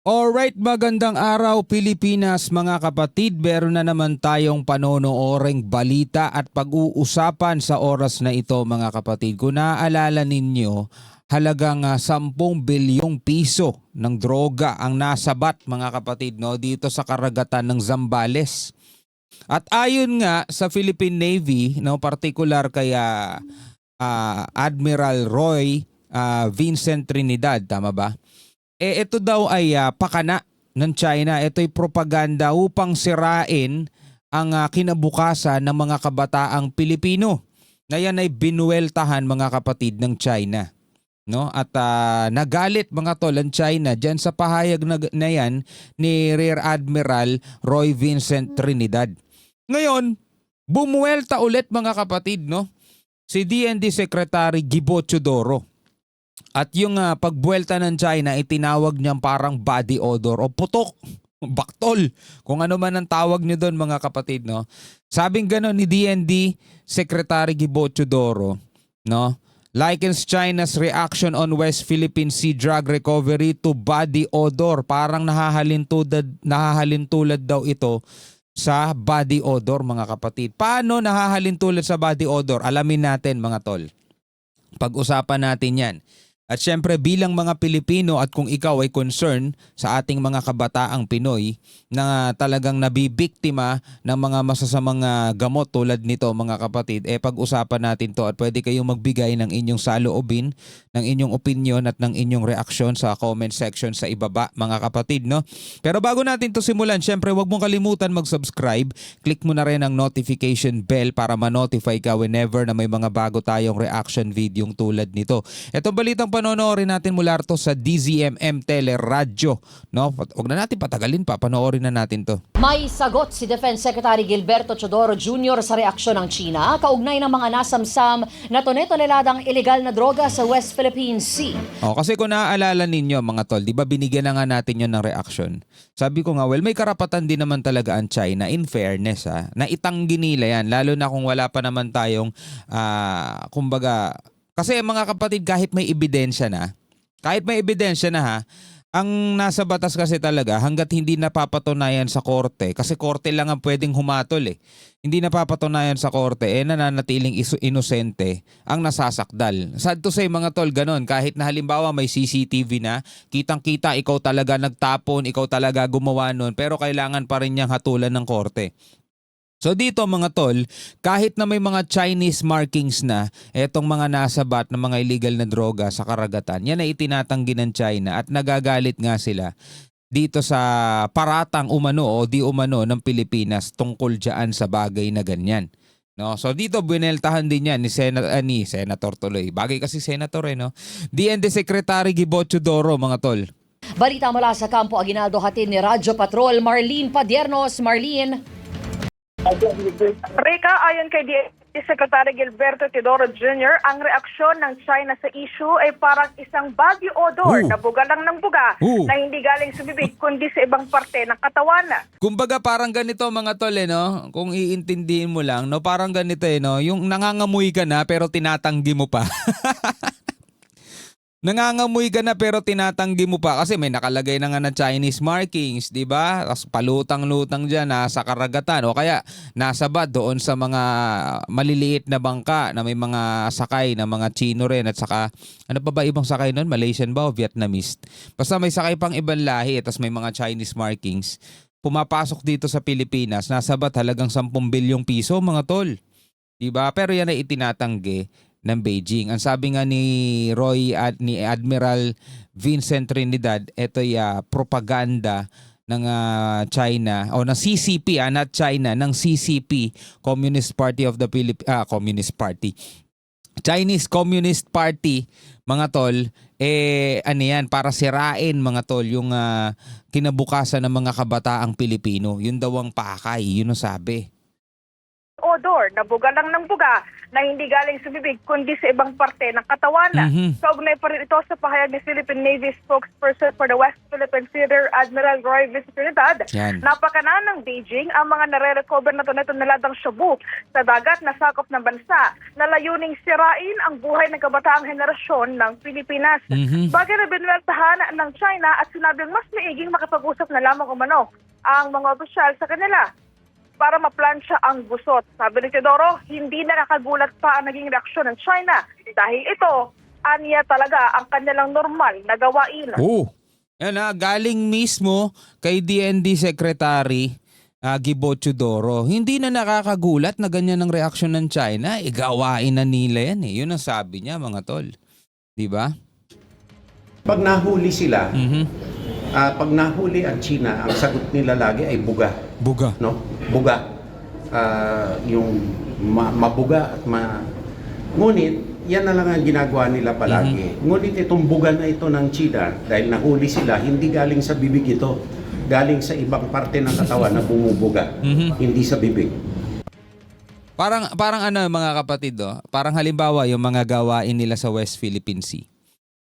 Alright, magandang araw Pilipinas mga kapatid. Meron na naman tayong panonooring balita at pag-uusapan sa oras na ito mga kapatid. Kung naaalala ninyo, halagang 10 bilyong piso ng droga ang nasabat mga kapatid dito sa karagatan ng Zambales. At ayon nga sa Philippine Navy, particular kaya Admiral Roy Vincent Trinidad, tama ba? Ito daw ay pakana ng China. Ito'y propaganda upang sirain ang kinabukasan ng mga kabataang Pilipino. Na yan ay binuweltahan mga kapatid ng China. No? At nagalit mga tol ang China dyan sa pahayag na yan ni Rear Admiral Roy Vincent Trinidad. Ngayon, bumuwelta ulit mga kapatid, no? Si DND Secretary Gibo Teodoro. At yung pagbuwelta ng China ay tinawag niyang parang body odor o putok, baktol, kung ano man ang tawag niyo doon mga kapatid, no? Sabing gano'n ni DND Secretary Gibo Teodoro, no? Likens China's reaction on West Philippine Sea drug recovery to body odor. Parang nahahalintulad daw ito sa body odor mga kapatid. Paano nahahalintulad sa body odor? Alamin natin mga tol. Pag-usapan natin yan. At syempre bilang mga Pilipino at kung ikaw ay concern sa ating mga kabataang Pinoy na talagang nabibiktima ng mga masasamang gamot tulad nito mga kapatid, pag-usapan natin to at pwede kayong magbigay ng inyong saloobin, ng inyong opinion at ng inyong reaksyon sa comment section sa ibaba mga kapatid, no? Pero bago natin to simulan, syempre huwag mong kalimutan mag-subscribe, click mo na rin ang notification bell para ma-notify ka whenever na may mga bago tayong reaction video tulad nito. Itong balitang panonoorin natin mula to sa DZMM Teleradyo, no? Huwag na natin patagalin pa, panoorin na natin to. May sagot si Defense Secretary Gilberto Teodoro Jr. sa reaksyon ng China kaugnay ng mga nasamsam na tone-toneladang ilegal na droga sa West Philippine Sea. Kasi kung naaalala ninyo mga tol, di ba binigyan na nga natin yun ng reaksyon. Sabi ko nga, well, may karapatan din naman talaga ang China in fairness na itanggi nila yan, lalo na kung wala pa naman tayong kumbaga. Kasi mga kapatid, kahit may ebidensya na ang nasa batas kasi talaga hanggat hindi napapatunayan sa korte, kasi korte lang ang pwedeng humatol Hindi napapatunayan sa korte, nananatiling inosente ang nasasakdal. Sad to say mga tol, ganon. Kahit na halimbawa may CCTV na, kitang-kita ikaw talaga nagtapon, ikaw talaga gumawa nun, pero kailangan pa rin niyang hatulan ng korte. So dito mga tol, kahit na may mga Chinese markings na etong mga nasabat na mga illegal na droga sa karagatan, yan ay itinatanggi ng China at nagagalit nga sila dito sa paratang umano o di umano ng Pilipinas tungkol dyan sa bagay na ganyan. No? So dito bineltahan din yan ni Senator tuloy. Bagay kasi Senator no? DND Secretary Gibo Teodoro mga tol. Balita mula sa Campo Aguinaldo, hatid ni Radyo Patrol Marlene Padiernos. Marlene. Rika, ayon kay DND Secretary Gilberto Teodoro Jr., ang reaksyon ng China sa issue ay parang isang body odor na buga lang ng buga na hindi galing sa bibig kundi sa ibang parte ng katawan. Kumbaga parang ganito mga tol no? Kung iintindihin mo lang, no? Parang ganito no? Yung nangangamoy ka na pero tinatanggi mo pa. Nangangamoy ka na pero tinatanggi mo pa kasi may nakalagay na nga na Chinese markings, di ba? Tapos palutang-lutang dyan nasa karagatan o kaya nasa bad doon sa mga maliliit na bangka na may mga sakay na mga Chino rin at saka ano pa ba ibang sakay nun? Malaysian ba o Vietnamese? Basta may sakay pang ibang lahi tapos may mga Chinese markings. Pumapasok dito sa Pilipinas, nasa bad halagang 10 bilyong piso mga tol. Di ba? Pero yan ay itinatanggi ng Beijing. Ang sabi nga ni ni Admiral Vincent Trinidad, ito'y propaganda ng China o ng CCP, not China, ng CCP, Communist Party of the Communist Party. Chinese Communist Party, mga tol, ano yan, para sirain mga tol yung kinabukasan ng mga kabataang Pilipino. Yun daw ang pakay, yun ang sabi. Odor na buga lang ng buga na hindi galing sa bibig kundi sa ibang parte ng katawan. Kaugnay pa rin ito sa pahayag ni Philippine Navy spokesperson for the West Philippine Sea, Admiral Roy Visitanidad. Napakana ng Beijing ang mga nare-recover na toneladang shabu sa dagat na sakop ng bansa na layuning sirain ang buhay ng kabataang henerasyon ng Pilipinas. Bagay na binweltahan ng China at sinabing mas maiging makapag-usap na lamang umano ang mga opisyal sa kanila para maplansya ang gusot. Sabi ni Teodoro, hindi nakakagulat pa ang naging reaksyon ng China dahil ito, aniya talaga ang kanilang normal na gawain. Yan galing mismo kay DND Secretary Gibo Teodoro. Hindi na nakakagulat na ganyan ang reaksyon ng China. Gawain na nila yan Yun ang sabi niya mga tol. Di ba? Pag nahuli sila, pag nahuli ang China, ang sagot nila lagi ay buga. Buga. No? Buga. Yung mabuga at ngunit, yan na lang ang ginagawa nila palagi. Ngunit itong buga na ito ng China, dahil nahuli sila, hindi galing sa bibig ito. Galing sa ibang parte ng katawan na bumubuga. Hindi sa bibig. Parang mga kapatid, parang halimbawa yung mga gawain nila sa West Philippine Sea.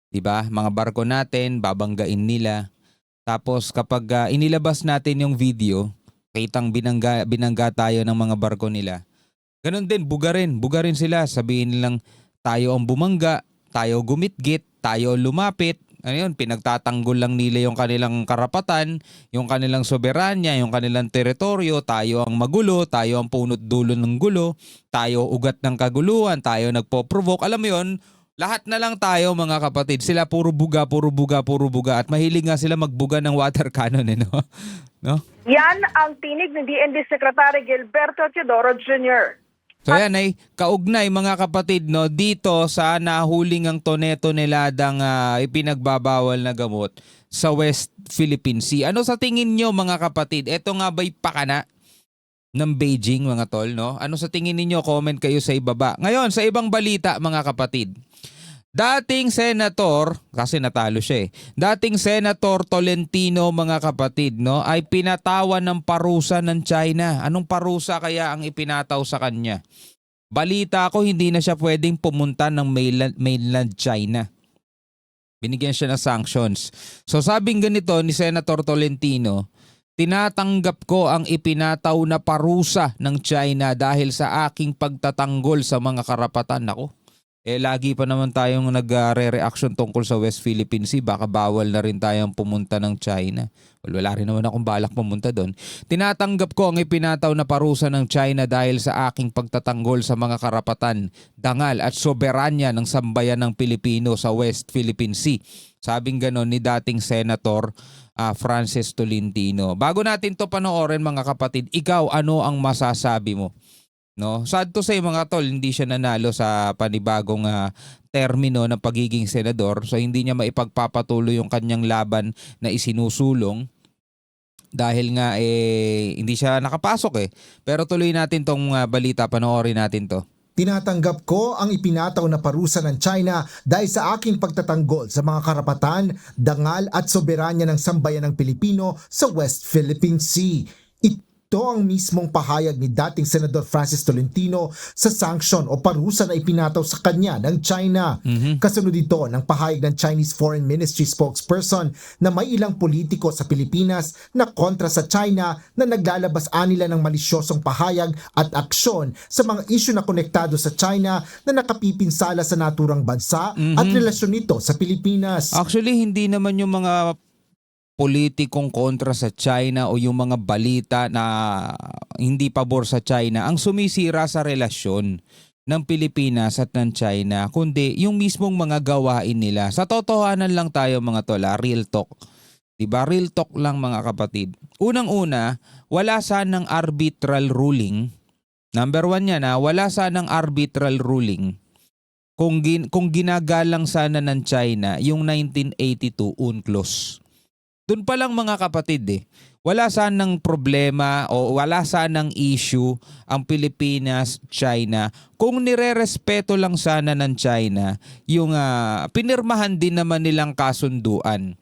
'Di ba? Mga barko natin, babanggain nila. Tapos kapag inilabas natin yung video, kitang binangga tayo ng mga barko nila. Ganun din, buga rin sila. Sabihin nilang tayo ang bumangga, tayo gumitgit, tayo lumapit. Pinagtatanggol lang nila yung kanilang karapatan, yung kanilang soberanya, yung kanilang teritoryo. Tayo ang magulo, tayo ang punot dulo ng gulo, tayo ugat ng kaguluhan, tayo nagpo-provoke. Alam mo yun, lahat na lang tayo mga kapatid. Sila puro buga. At mahilig nga sila magbuga ng water cannon. No? Yan ang tinig ni DND Secretary Gilberto Teodoro Jr. So yan ay kaugnay mga kapatid dito sa nahuling ang toneladang ipinagbabawal na gamot sa West Philippine Sea. Ano sa tingin nyo mga kapatid? Ito nga ba'y pakana ng Beijing mga tol? Ano sa tingin ninyo? Comment kayo sa ibaba. Ngayon sa ibang balita mga kapatid. Dating Senator, kasi natalo siya Dating Senator Tolentino mga kapatid ay pinatawan ng parusa ng China. Anong parusa kaya ang ipinataw sa kanya? Balita ko hindi na siya pwedeng pumunta ng mainland China. Binigyan siya ng sanctions. So sabing ganito ni Senator Tolentino, tinatanggap ko ang ipinataw na parusa ng China dahil sa aking pagtatanggol sa mga karapatan. Ako. Lagi pa naman tayong nagre-reaction tungkol sa West Philippine Sea. Baka bawal na rin tayong pumunta ng China. Wala rin naman akong balak pumunta doon. Tinatanggap ko ang ipinataw na parusa ng China dahil sa aking pagtatanggol sa mga karapatan, dangal at soberanya ng sambayan ng Pilipino sa West Philippine Sea. Sabing ganon ni dating Senator Francis Tolentino. Bago natin to panoorin mga kapatid, ikaw ano ang masasabi mo? Sad to say mga tol, hindi siya nanalo sa panibagong termino ng pagiging senador. So hindi niya maipagpapatuloy yung kanyang laban na isinusulong dahil nga hindi siya nakapasok Pero tuloy natin tong balita, panoorin natin to. Tinatanggap ko ang ipinataw na parusa ng China dahil sa aking pagtatanggol sa mga karapatan, dangal at soberanya ng sambayan ng Pilipino sa West Philippine Sea. Ito ang mismong pahayag ni dating Senador Francis Tolentino sa sanction o parusa na ipinataw sa kanya ng China. Kasunod ito ng pahayag ng Chinese Foreign Ministry spokesperson na may ilang politiko sa Pilipinas na kontra sa China na naglalabas anila ng malisyosong pahayag at aksyon sa mga isyu na konektado sa China na nakapipinsala sa naturang bansa at relasyon nito sa Pilipinas. Actually, hindi naman yung mga politikong kontra sa China o yung mga balita na hindi pabor sa China ang sumisira sa relasyon ng Pilipinas at ng China, kundi yung mismong mga gawain nila. Sa totohanan lang tayo mga tola, real talk. Diba? Real talk lang mga kapatid. Unang-una, wala sanang arbitral ruling. Number 1 yan wala sanang arbitral ruling kung ginagalang sana ng China yung 1982 UNCLOS. Doon pa lang mga kapatid wala sanang problema o wala sanang issue ang Pilipinas, China kung nire-respeto lang sana ng China yung pinirmahan din naman nilang kasunduan.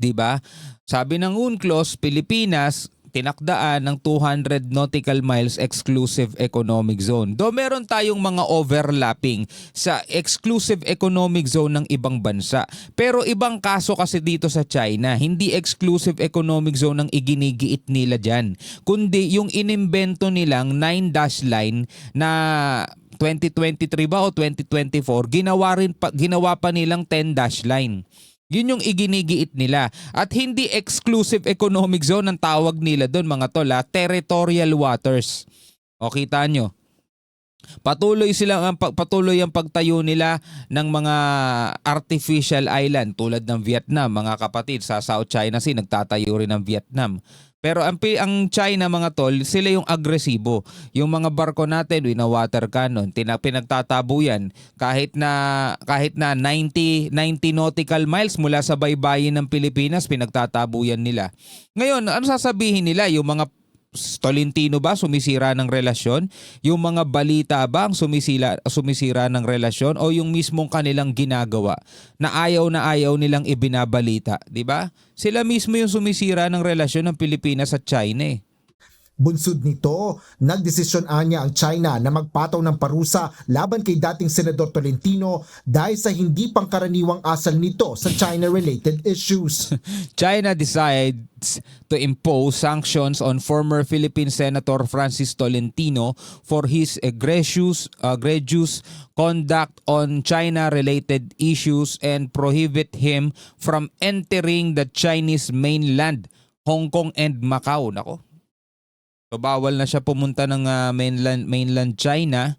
'Di ba? Sabi ng UNCLOS, Pilipinas, tinakdaan ng 200 nautical miles exclusive economic zone. Do meron tayong mga overlapping sa exclusive economic zone ng ibang bansa. Pero ibang kaso kasi dito sa China, hindi exclusive economic zone ang iginigiit nila dyan, kundi yung inimbento nilang 9-dash line na 2023 ba o 2024, ginawa pa nilang 10-dash line. Yun yung iginigiit nila. At hindi exclusive economic zone ang tawag nila doon, mga tol, territorial waters. O kita nyo. Patuloy ang pagtayo nila ng mga artificial island tulad ng Vietnam, mga kapatid. Sa South China Sea nagtatayo rin ng Vietnam. Pero ang China, mga tol, sila yung agresibo. Yung mga barko natin, wina-water cannon, pinagtatabo yan kahit na 90 nautical miles mula sa baybayin ng Pilipinas, pinagtatabo yan nila. Ngayon, ano sasabihin nila? Yung mga Tolentino ba sumisira ng relasyon? Yung mga balita ba ang sumisira ng relasyon? O yung mismong kanilang ginagawa na ayaw nilang ibinabalita, di ba? Sila mismo yung sumisira ng relasyon ng Pilipinas at China eh. Bunsod nito, nagdesisyon anya ang China na magpataw ng parusa laban kay dating Senador Tolentino dahil sa hindi pangkaraniwang asal nito sa China-related issues. China decides to impose sanctions on former Philippine Senator Francis Tolentino for his egregious conduct on China-related issues and prohibit him from entering the Chinese mainland, Hong Kong and Macau. Nako. So bawal na siya pumunta ng mainland China,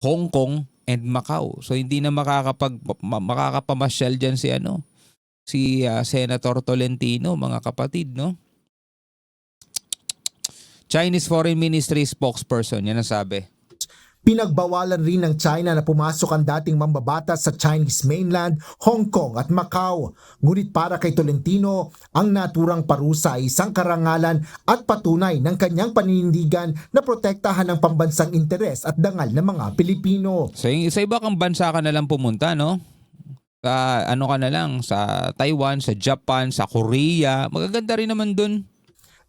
Hong Kong and Macau. So hindi na makakapamasyal diyan si Senator Tolentino, mga kapatid, no? Chinese Foreign Ministry spokesperson, yan ang sabi. Pinagbawalan rin ng China na pumasok ang dating mambabatas sa Chinese mainland, Hong Kong at Macau. Ngunit para kay Tolentino, ang naturang parusa ay isang karangalan at patunay ng kanyang paninindigan na protektahan ang pambansang interes at dangal ng mga Pilipino. So sa iba kang bansa ka na lang pumunta, no? Ka na lang, sa Taiwan, sa Japan, sa Korea. Magaganda rin naman dun.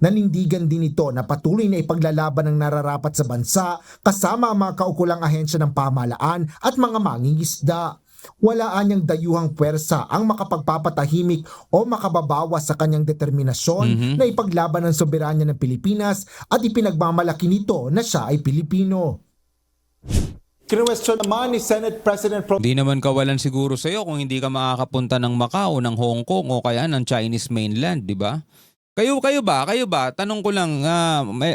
Nanindigan din ito na patuloy na ipaglalaban ng nararapat sa bansa kasama ang mga kaukulang ahensya ng pamahalaan at mga mangingisda. Wala anyang dayuhang puwersa ang makapagpapatahimik o makababawas sa kanyang determinasyon na ipaglaban ang soberanya ng Pilipinas at ipinagmamalaki nito na siya ay Pilipino. Kinwestiyon naman ni Senate President Hindi naman kawalan siguro sa'yo kung hindi ka makakapunta ng Macau, ng Hong Kong o kaya ng Chinese mainland, di ba? Kayo ba? Tanong ko lang,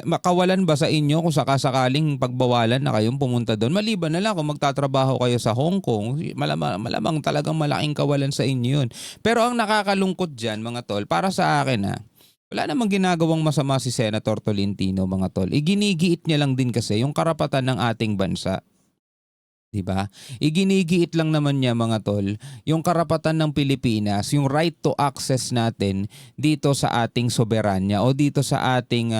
makawalan ba sa inyo kung sakasakaling pagbawalan na kayong pumunta doon? Maliban na lang kung magtatrabaho kayo sa Hong Kong, malamang talagang malaking kawalan sa inyo yun. Pero ang nakakalungkot dyan, mga tol, para sa akin wala namang ginagawang masama si Senator Tolentino, mga tol. Iginigiit niya lang din kasi yung karapatan ng ating bansa. Diba? Iginigiit lang naman niya, mga tol, yung karapatan ng Pilipinas, yung right to access natin dito sa ating soberanya o dito sa ating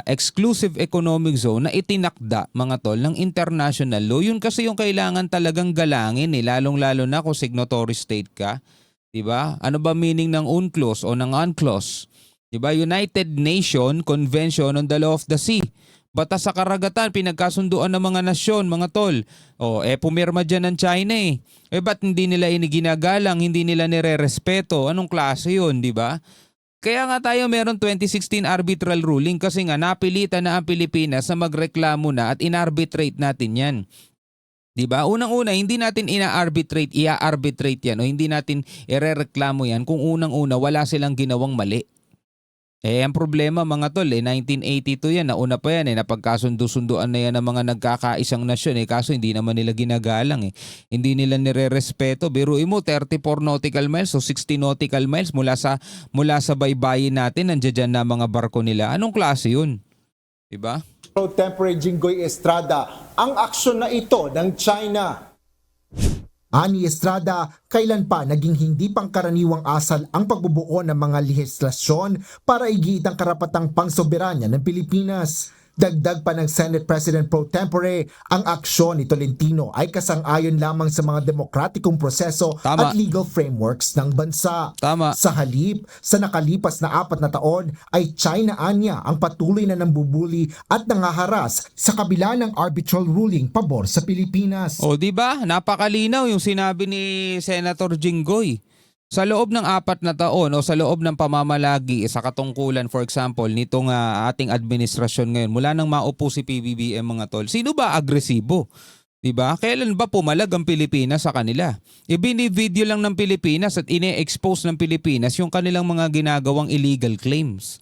exclusive economic zone na itinakda, mga tol, ng international law. Yun kasi yung kailangan talagang galangin, lalong-lalo na kung signatory state ka. Diba? Ano ba meaning ng UNCLOS o ng UNCLOS? Diba? United Nations Convention on the Law of the Sea. Batas sa karagatan, pinagkasunduan ng mga nasyon, mga tol. Pumirma dyan ng China eh. Ba't hindi nila ginagalang, hindi nila nire-respeto? Anong klase yun, di ba? Kaya nga tayo meron 2016 arbitral ruling kasi nga napilitan na ang Pilipinas na magreklamo na at inarbitrate natin yan. Di ba? Unang-una, hindi natin ia-arbitrate yan o hindi natin irereklamo yan kung unang-una wala silang ginawang mali. Ang problema, mga tol, 1982 yan, nauna pa yan, napagkasundo-sunduan na yan ng mga nagkakaisang nasyon, kaso hindi naman nila ginagalang Hindi nila nire-respeto. Biruin mo, 34 nautical miles o 60 nautical miles mula sa baybayin natin, nandiyan na mga barko nila. Anong klase yun? Diba? Pro Tempore Jinggoy Estrada ang aksyon na ito ng China. Ani Estrada, kailan pa naging hindi pangkaraniwang asal ang pagbubuo ng mga lehislasyon para igiit ang karapatang pangsoberanya ng Pilipinas. Dagdag pa ng Senate President pro tempore, ang aksyon ni Tolentino ay kasang-ayon lamang sa mga demokratikong proseso Tama. at legal frameworks ng bansa. Tama. Sa halip, sa nakalipas na 4 na taon ay China anya ang patuloy na nambubuli at nangaharas sa kabila ng arbitral ruling pabor sa Pilipinas. O di ba? Napakalinaw yung sinabi ni Senator Jinggoy. Sa loob ng 4 na taon o sa loob ng pamamalagi sa katungkulan, for example, nitong ating administrasyon ngayon, mula nang maupo si PBBM mga tol, sino ba agresibo? Diba? Kailan ba pumalag ang Pilipinas sa kanila? Ibini-video lang ng Pilipinas at ine-expose ng Pilipinas yung kanilang mga ginagawang illegal claims.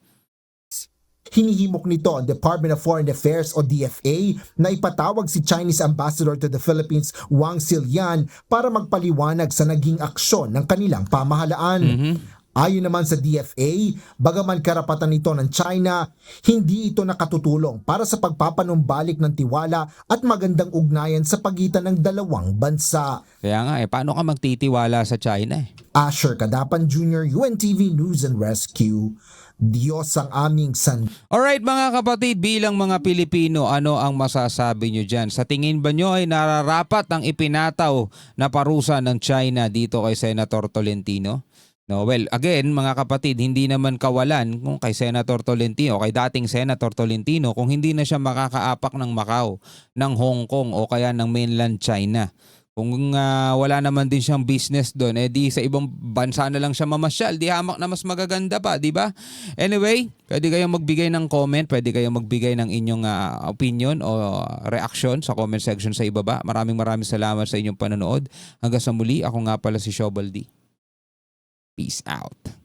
Hinihimok nito ang Department of Foreign Affairs o DFA na ipatawag si Chinese Ambassador to the Philippines Wang Xilian para magpaliwanag sa naging aksyon ng kanilang pamahalaan. Ayon naman sa DFA, bagaman karapatan nito ng China, hindi ito nakatutulong para sa pagpapanumbalik ng tiwala at magandang ugnayan sa pagitan ng dalawang bansa. Kaya nga paano ka magtitiwala sa China eh? Asher Kadapan Jr., UNTV News and Rescue. Diyos ang aming san. Alright mga kapatid, bilang mga Pilipino, ano ang masasabi nyo dyan? Sa tingin ba nyo ay nararapat ang ipinataw na parusa ng China dito kay Senator Tolentino? No, well, again, mga kapatid, hindi naman kawalan kung kay Senator Tolentino, kay dating Senator Tolentino, kung hindi na siya makakaapak ng Macau, ng Hong Kong o kaya ng mainland China. Kung wala naman din siyang business doon, di sa ibang bansa na lang siya mamasyal, di hamak na mas magaganda pa, di ba? Anyway, pwede kayong magbigay ng comment, pwede kayong magbigay ng inyong opinion o reaction sa comment section sa ibaba. Maraming salamat sa inyong panonood. Hanggang sa muli, ako nga pala si Shobal D. Peace out.